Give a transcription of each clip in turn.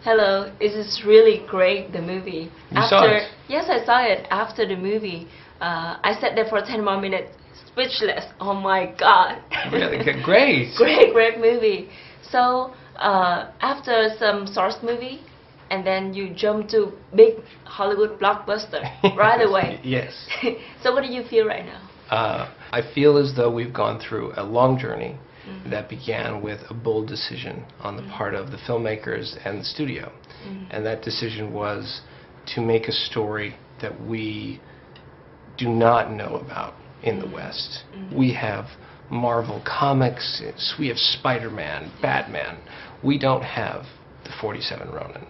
Hello, it is really great, the movie. You saw it? Yes, I saw it. After the movie, I sat there for 10 more minutes, speechless. Oh my God. Really? Great. Great movie. So, after some source movie, and then you jump to big Hollywood blockbuster right away. Yes. So what do you feel right now? I feel as though we've gone through a long journey that began with a bold decision on the part of the filmmakers and the studio. And that decision was to make a story that we do not know about in the West. We have Marvel Comics, we have Spider-Man, Batman. We don't have the 47 Ronin.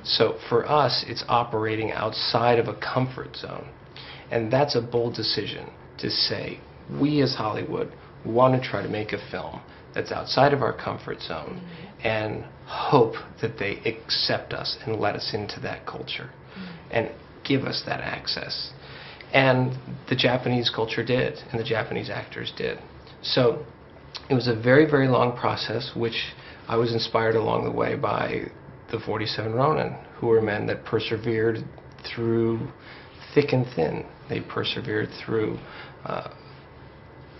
So for us, it's operating outside of a comfort zone. And that's a bold decision to say, we as Hollywood want to try to make a film that's outside of our comfort zone and hope that they accept us and let us into that culture and give us that access. And the Japanese culture did, and the Japanese actors did. So it was a very, very long process, which I was inspired along the way by the 47 Ronin, who were men that persevered through thick and thin. They persevered through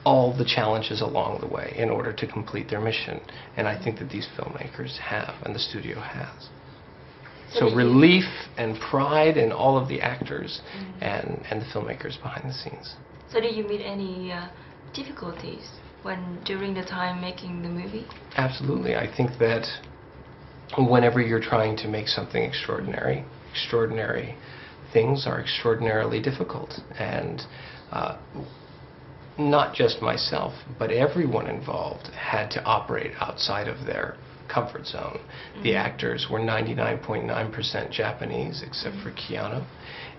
all the challenges along the way in order to complete their mission. And I think that these filmmakers have, and the studio has. So relief and pride in all of the actors and the filmmakers behind the scenes. So did you meet any difficulties during the time making the movie? Absolutely. I think that whenever you're trying to make something extraordinary, extraordinary things are extraordinarily difficult. And not just myself, but everyone involved had to operate outside of their comfort zone. The actors were 99.9% Japanese, except for Keanu,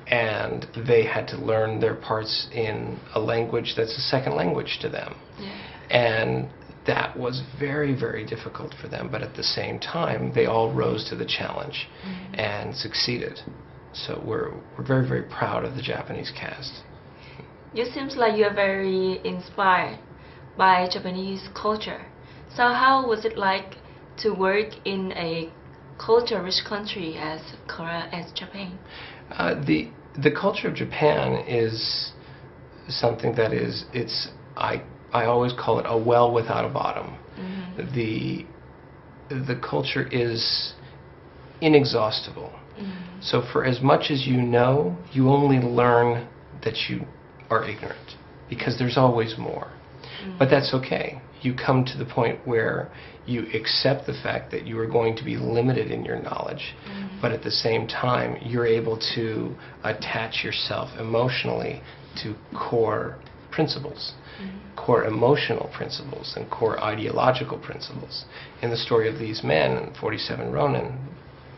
and they had to learn their parts in a language that's a second language to them. And that was very, very difficult for them, but at the same time, they all rose to the challenge and succeeded. So we're very, very proud of the Japanese cast. You seems like you are very inspired by Japanese culture. So how was it like to work in a culture-rich country as Korea, as Japan? The culture of Japan is something that is, I always call it a well without a bottom. The culture is inexhaustible. So for as much as you know, you only learn that you are ignorant, because there's always more. But that's okay. You come to the point where you accept the fact that you are going to be limited in your knowledge, but at the same time you're able to attach yourself emotionally to core principles, core emotional principles, and core ideological principles. In the story of these men, 47 Ronin,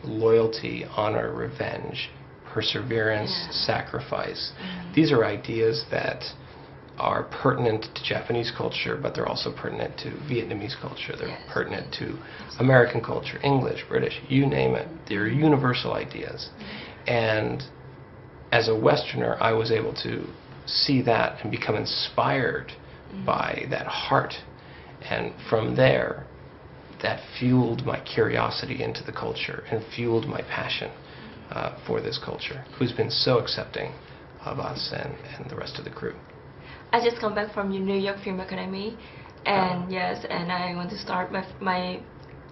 loyalty, honor, revenge, perseverance, sacrifice. These are ideas that are pertinent to Japanese culture, but they're also pertinent to Vietnamese culture. They're pertinent to American culture, English, British, you name it. They're universal ideas. And as a Westerner, I was able to see that and become inspired by that heart. And from there, that fueled my curiosity into the culture and fueled my passion for this culture, who's been so accepting of us and the rest of the crew. I just come back from New York Film Academy, and and I want to start my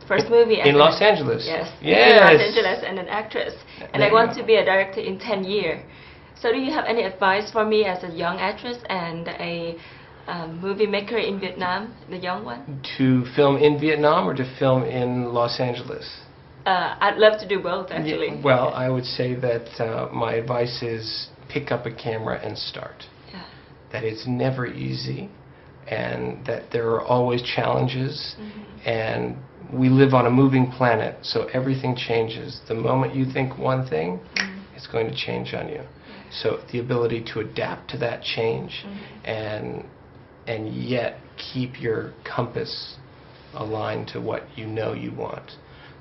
first movie in Los Angeles. Yes, in Los Angeles, and an actress, and I want to be a director in 10 years. So do you have any advice for me as a young actress and a movie maker in Vietnam, the young one? To film in Vietnam or to film in Los Angeles? I'd love to do both, actually. Yeah, well, I would say that my advice is pick up a camera and start. That it's never easy, and that there are always challenges, and we live on a moving planet, so everything changes. The moment you think one thing, it's going to change on you. So the ability to adapt to that change and yet keep your compass aligned to what you know you want.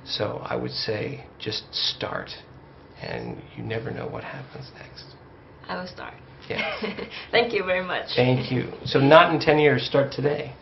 So I would say just start, and you never know what happens next. I will start. Yeah. Thank you very much. Thank you. So not in 10 years, start today.